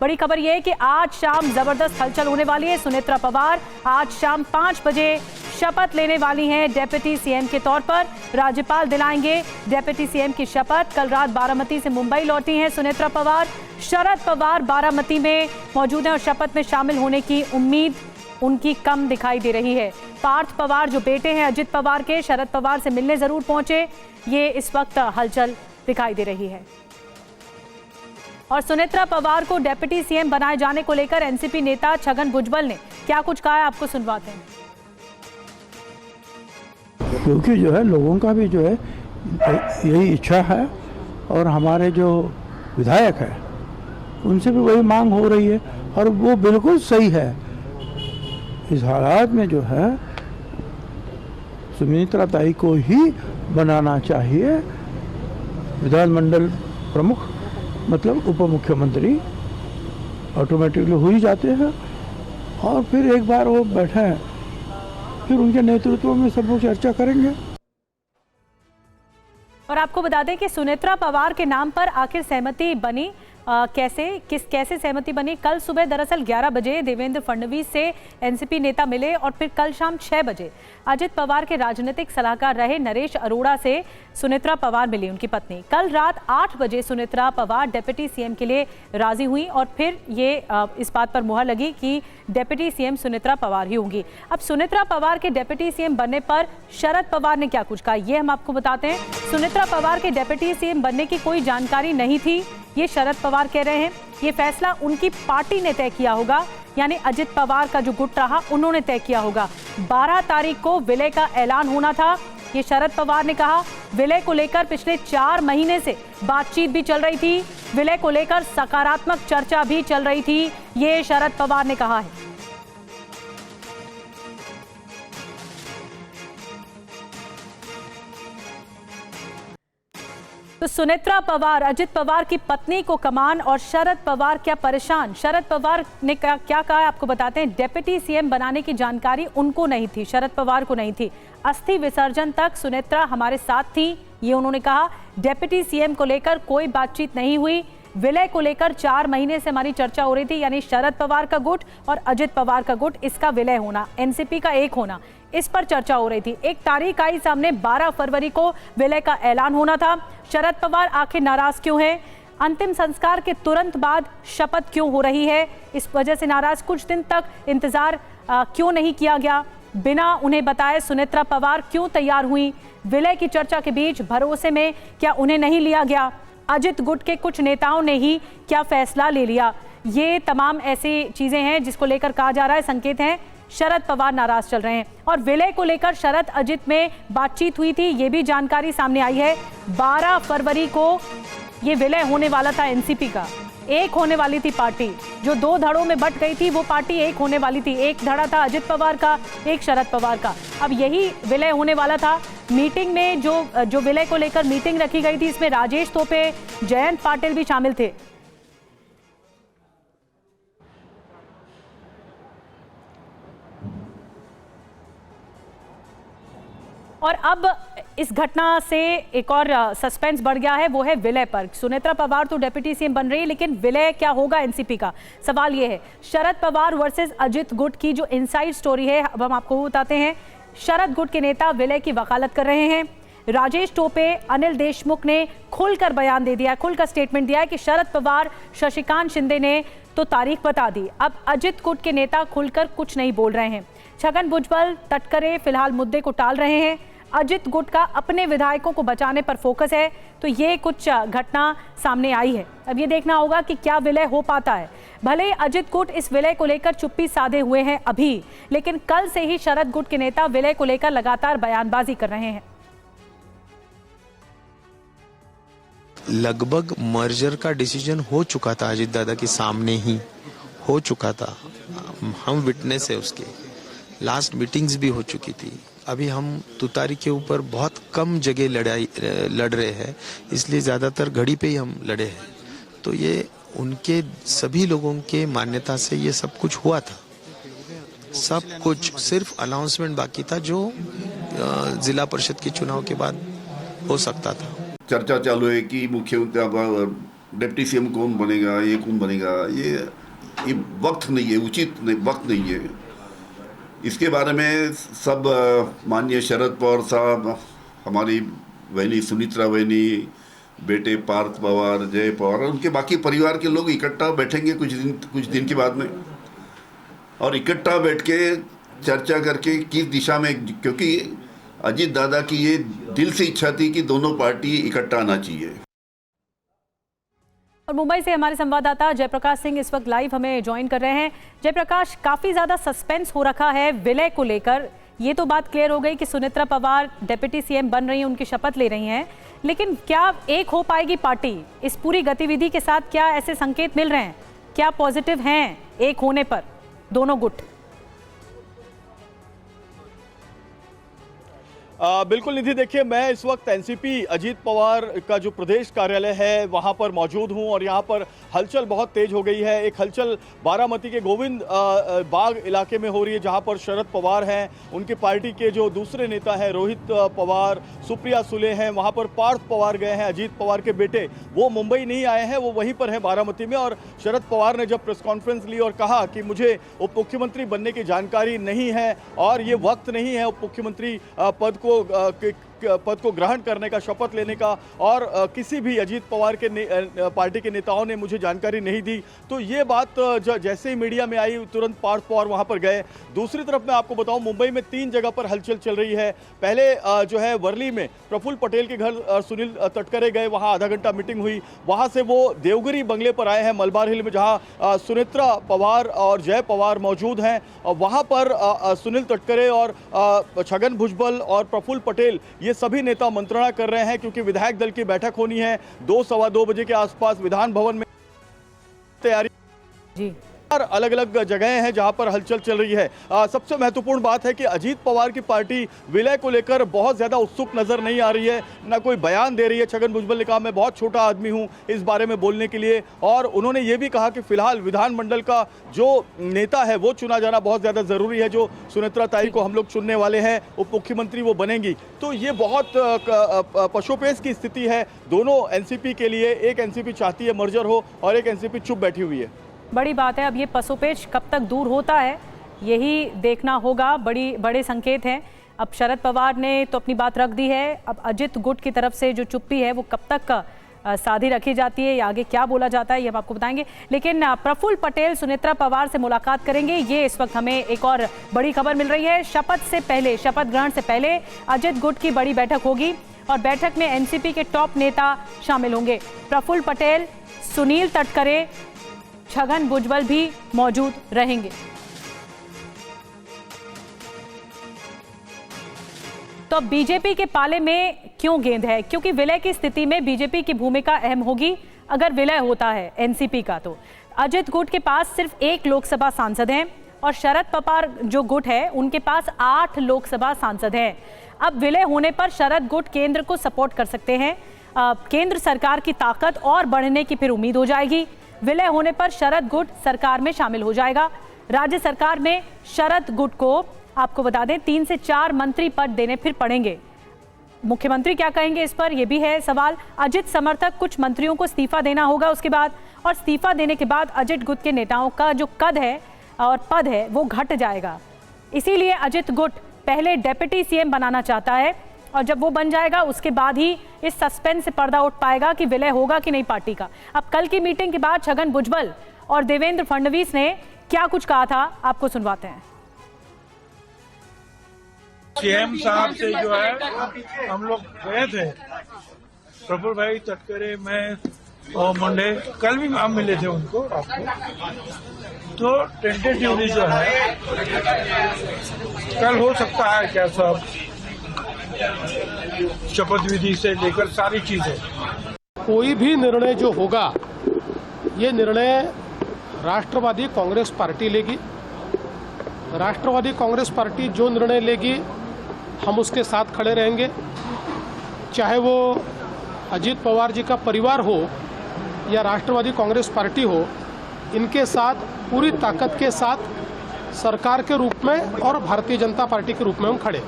बड़ी खबर यह है कि आज शाम जबरदस्त हलचल होने वाली है। सुनेत्रा पवार आज शाम 5 बजे शपथ लेने वाली हैं डेप्यूटी सीएम के तौर पर। राज्यपाल दिलाएंगे डेप्यूटी सीएम की शपथ। कल रात बारामती से मुंबई लौटी हैं सुनेत्रा पवार। शरद पवार बारामती में मौजूद हैं और शपथ में शामिल होने की उम्मीद उनकी कम दिखाई दे रही है। पार्थ पवार जो बेटे हैं अजित पवार के, शरद पवार से मिलने जरूर पहुंचे। ये इस वक्त हलचल दिखाई दे रही है। और सुनेत्रा पवार को डेप्यूटी सीएम बनाए जाने को लेकर एनसीपी नेता छगन भुजबल ने क्या कुछ कहा है, आपको सुनवाते हैं। क्योंकि जो है लोगों का भी जो है यही इच्छा है और हमारे जो विधायक है उनसे भी वही मांग हो रही है और वो बिल्कुल सही है। इस हालात में जो है सुमित्रा ताई को ही बनाना चाहिए विधानमंडल प्रमुख, मतलब उप मुख्यमंत्री ऑटोमेटिकली हो ही जाते हैं। और फिर एक बार वो बैठे हैं फिर उनके नेतृत्व में सब लोग चर्चा करेंगे। और आपको बता दें कि सुनेत्रा पवार के नाम पर आखिर सहमति बनी कैसे सहमति बनी। कल सुबह दरअसल 11 बजे देवेंद्र फडणवीस से एनसीपी नेता मिले और फिर कल शाम 6 बजे अजित पवार के राजनीतिक सलाहकार रहे नरेश अरोड़ा से सुनेत्रा पवार मिली, उनकी पत्नी। कल रात 8 बजे सुनेत्रा पवार डेप्यूटी सीएम के लिए राजी हुई और फिर ये इस बात पर मुहर लगी कि डेप्यूटी सीएम सुनेत्रा पवार ही होंगी। अब सुनेत्रा पवार के डेप्यूटी सीएम बनने पर शरद पवार ने क्या कुछ कहा, ये हम आपको बताते हैं। सुनेत्रा पवार के डेप्यूटी सीएम बनने की कोई जानकारी नहीं थी, ये शरद पवार कह रहे हैं। ये फैसला उनकी पार्टी ने तय किया होगा, यानी अजित पवार का जो गुट रहा उन्होंने तय किया होगा। 12 तारीख को विलय का ऐलान होना था, ये शरद पवार ने कहा। विलय को लेकर पिछले 4 महीने से बातचीत भी चल रही थी, विलय को लेकर सकारात्मक चर्चा भी चल रही थी, ये शरद पवार ने कहा है। तो सुनेत्रा पवार अजित पवार की पत्नी को कमान और शरद पवार क्या परेशान। शरद पवार ने क्या कहा है आपको बताते हैं। डेप्यूटी सीएम बनाने की जानकारी उनको नहीं थी, शरद पवार को नहीं थी। अस्थि विसर्जन तक सुनेत्रा हमारे साथ थी, ये उन्होंने कहा। डेप्यूटी सीएम को लेकर कोई बातचीत नहीं हुई। विलय को लेकर 4 महीने से हमारी चर्चा हो रही थी, यानी शरद पवार का गुट और अजित पवार का गुट, इसका विलय होना, एनसीपी का एक होना, इस पर चर्चा हो रही थी। एक तारीख आई सामने, 12 फरवरी को विलय का ऐलान होना था। शरद पवार आखिर नाराज क्यों हैं? अंतिम संस्कार के तुरंत बाद शपथ क्यों हो रही है, इस वजह से नाराज। कुछ दिन तक इंतजार क्यों नहीं किया गया, बिना उन्हें बताए सुनेत्रा पवार क्यों तैयार हुई? विलय की चर्चा के बीच भरोसे में क्या उन्हें नहीं लिया गया? अजित गुट के कुछ नेताओं ने ही क्या फैसला ले लिया? ये तमाम ऐसी चीजें हैं जिसको लेकर कहा जा रहा है, संकेत हैं शरद पवार नाराज चल रहे हैं। और विलय को लेकर शरद अजित में बातचीत हुई थी, ये भी जानकारी सामने आई है। 12 फरवरी को ये विलय होने वाला था एनसीपी का, एक होने वाली थी पार्टी। जो 2 धड़ों में बट गई थी वो पार्टी एक होने वाली थी। एक धड़ा था अजित पवार का, एक शरद पवार का। अब यही विलय होने वाला था। मीटिंग में जो विलय को लेकर मीटिंग रखी गई थी, इसमें राजेश तोपे, जयंत पाटिल भी शामिल थे। और अब इस घटना से एक और सस्पेंस बढ़ गया है, वो है विलय पर। सुनेत्रा पवार तो डेप्यूटी सीएम बन रही है, लेकिन विलय क्या होगा एनसीपी का, सवाल ये है। शरद पवार वर्सेस अजित गुट की जो इनसाइड स्टोरी है, अब हम आपको बताते हैं। शरद गुट के नेता विलय की वकालत कर रहे हैं। राजेश टोपे, अनिल देशमुख ने खुलकर बयान दे दिया, खुलकर स्टेटमेंट दिया है कि शरद पवार, शशिकांत शिंदे ने तो तारीख बता दी, अब अजित गुट के नेता खुलकर कुछ नहीं बोल रहे हैं। छगन भुजबल, तटकरे फिलहाल मुद्दे को टाल रहे हैं। अजित गुट का अपने विधायकों को बचाने पर फोकस है। तो ये कुछ घटना सामने आई है। अब ये देखना होगा कि क्या विलय हो पाता है। भले अजित गुट इस विलय को लेकर चुप्पी साधे हुए हैं अभी, लेकिन कल से ही शरद गुट के नेता विलय को लेकर लगातार बयानबाजी कर रहे हैं। लगभग मर्जर का डिसीजन हो चुका था, अजित दादा के सामने ही हो चुका था। हम विटनेस है उसके, लास्ट मीटिंग्स भी हो चुकी थी। अभी हम तुतारी के ऊपर बहुत कम जगह लड़ रहे हैं, इसलिए ज़्यादातर घड़ी पे ही हम लड़े हैं। तो ये उनके सभी लोगों के मान्यता से ये सब कुछ हुआ था। सब कुछ सिर्फ अनाउंसमेंट बाकी था, जो जिला परिषद के चुनाव के बाद हो सकता था। चर्चा चालू है कि मुख्यमंत्री डिप्टी सीएम कौन बनेगा, ये कौन बनेगा, ये वक्त नहीं है, उचित नहीं, वक्त नहीं है। इसके बारे में सब माननीय शरद पवार साहब, हमारी बहनी सुनीत्रा बहनी, बेटे पार्थ पवार, जय पवार और उनके बाकी परिवार के लोग इकट्ठा बैठेंगे कुछ दिन के बाद में, और इकट्ठा बैठ के चर्चा करके किस दिशा में, क्योंकि अजीत दादा की ये दिल से इच्छा थी कि दोनों पार्टी इकट्ठा आना चाहिए। और मुंबई से हमारे संवाददाता जयप्रकाश सिंह इस वक्त लाइव हमें ज्वाइन कर रहे हैं। जयप्रकाश, काफी ज्यादा सस्पेंस हो रखा है विलय को लेकर। ये तो बात क्लियर हो गई कि सुनेत्रा पवार डिप्टी सीएम बन रही हैं, उनकी शपथ ले रही हैं, लेकिन क्या एक हो पाएगी पार्टी इस पूरी गतिविधि के साथ? क्या ऐसे संकेत मिल रहे हैं? क्या पॉजिटिव हैं एक होने पर दोनों गुट? बिल्कुल निधि, देखिए मैं इस वक्त एनसीपी अजीत पवार का जो प्रदेश कार्यालय है वहां पर मौजूद हूं और यहां पर हलचल बहुत तेज हो गई है। एक हलचल बारामती के गोविंद बाग इलाके में हो रही है, जहां पर शरद पवार हैं, उनकी पार्टी के जो दूसरे नेता हैं रोहित पवार, सुप्रिया सुले हैं, वहां पर पार्थ पवार गए हैं, अजीत पवार के बेटे, वो मुंबई नहीं आए हैं, वो वहीं पर हैं बारामती में। और शरद पवार ने जब प्रेस कॉन्फ्रेंस ली और कहा कि मुझे उप मुख्यमंत्री बनने की जानकारी नहीं है और ये वक्त नहीं है उप मुख्यमंत्री पद को ग्रहण करने का, शपथ लेने का, और किसी भी अजीत पवार के पार्टी के नेताओं ने मुझे जानकारी नहीं दी, तो ये बात जैसे ही मीडिया में आई तुरंत पार्थ पवार वहां पर गए। दूसरी तरफ मैं आपको बताऊं, मुंबई में 3 जगह पर हलचल चल रही है। पहले जो है वर्ली में प्रफुल्ल पटेल के घर सुनील तटकरे गए, वहां आधा घंटा मीटिंग हुई। वहां से वो देवगिरी बंगले पर आए हैं मलबार हिल में, जहां सुनेत्रा पवार और जय पवार मौजूद हैं। वहां पर सुनील तटकरे और छगन भुजबल और प्रफुल्ल पटेल ये सभी नेता मंत्रणा कर रहे हैं, क्योंकि विधायक दल की बैठक होनी है 2-2:15 बजे के आसपास विधान भवन में। तैयारी जी अलग अलग जगहें हैं जहां पर हलचल चल रही है। सबसे महत्वपूर्ण बात है कि अजीत पवार की पार्टी विलय को लेकर बहुत ज्यादा उत्सुक नजर नहीं आ रही है, ना कोई बयान दे रही है। छगन भुजबल ने कहा मैं बहुत छोटा आदमी हूं इस बारे में बोलने के लिए, और उन्होंने ये भी कहा कि फिलहाल विधानमंडल का जो नेता है वो चुना जाना बहुत ज्यादा जरूरी है। जो सुनेत्रा ताई को हम लोग चुनने वाले हैं उप मुख्यमंत्री, वो बनेंगी। तो ये बहुत पशोपेश की स्थिति है दोनों एनसीपी के लिए। एक एनसीपी चाहती है मर्जर हो और एक एनसीपी चुप बैठी हुई है। बड़ी बात है, अब ये पशुपेश कब तक दूर होता है यही देखना होगा। बड़े संकेत हैं। अब शरद पवार ने तो अपनी बात रख दी है, अब अजित गुट की तरफ से जो चुप्पी है वो कब तक साधी रखी जाती है या आगे क्या बोला जाता है ये हम आपको बताएंगे। लेकिन प्रफुल्ल पटेल सुनेत्रा पवार से मुलाकात करेंगे, ये इस वक्त हमें एक और बड़ी खबर मिल रही है। शपथ ग्रहण से पहले अजित गुट की बड़ी बैठक होगी और बैठक में एनसीपी के टॉप नेता शामिल होंगे। प्रफुल्ल पटेल, सुनील तटकरे, छगन भुजबल भी मौजूद रहेंगे। तो बीजेपी के पाले में क्यों गेंद है? क्योंकि विलय की स्थिति में बीजेपी की भूमिका अहम होगी। अगर विलय होता है एनसीपी का तो अजित गुट के पास सिर्फ 1 लोकसभा सांसद हैं और शरद पवार जो गुट है उनके पास 8 लोकसभा सांसद हैं। अब विलय होने पर शरद गुट केंद्र को सपोर्ट कर सकते हैं। केंद्र सरकार की ताकत और बढ़ने की फिर उम्मीद हो जाएगी। विलय होने पर शरद गुट सरकार में शामिल हो जाएगा। राज्य सरकार में शरद गुट को आपको बता दें 3 से 4 मंत्री पद देने फिर पड़ेंगे। मुख्यमंत्री क्या कहेंगे इस पर यह भी है सवाल। अजित समर्थक कुछ मंत्रियों को इस्तीफा देना होगा उसके बाद, और इस्तीफा देने के बाद अजित गुट के नेताओं का जो कद है और पद है वो घट जाएगा। इसीलिए अजित गुट पहले डिप्टी सीएम बनाना चाहता है और जब वो बन जाएगा उसके बाद ही इस सस्पेंस से पर्दा उठ पाएगा कि विलय होगा कि नहीं पार्टी का। अब कल की मीटिंग के बाद छगन भुजबल और देवेंद्र फडणवीस ने क्या कुछ कहा था आपको सुनवाते हैं। सीएम साहब से जो है हम लोग गए थे, प्रफुल्ल भाई तटकरे, मैं और मुंडे, कल भी हम मिले थे उनको तो टेंटेटिवली जो है कल हो सकता है क्या सब शपथ विधि से लेकर सारी चीजें। कोई भी निर्णय जो होगा ये निर्णय राष्ट्रवादी कांग्रेस पार्टी लेगी। राष्ट्रवादी कांग्रेस पार्टी जो निर्णय लेगी हम उसके साथ खड़े रहेंगे, चाहे वो अजीत पवार जी का परिवार हो या राष्ट्रवादी कांग्रेस पार्टी हो। इनके साथ पूरी ताकत के साथ सरकार के रूप में और भारतीय जनता पार्टी के रूप में हम खड़े।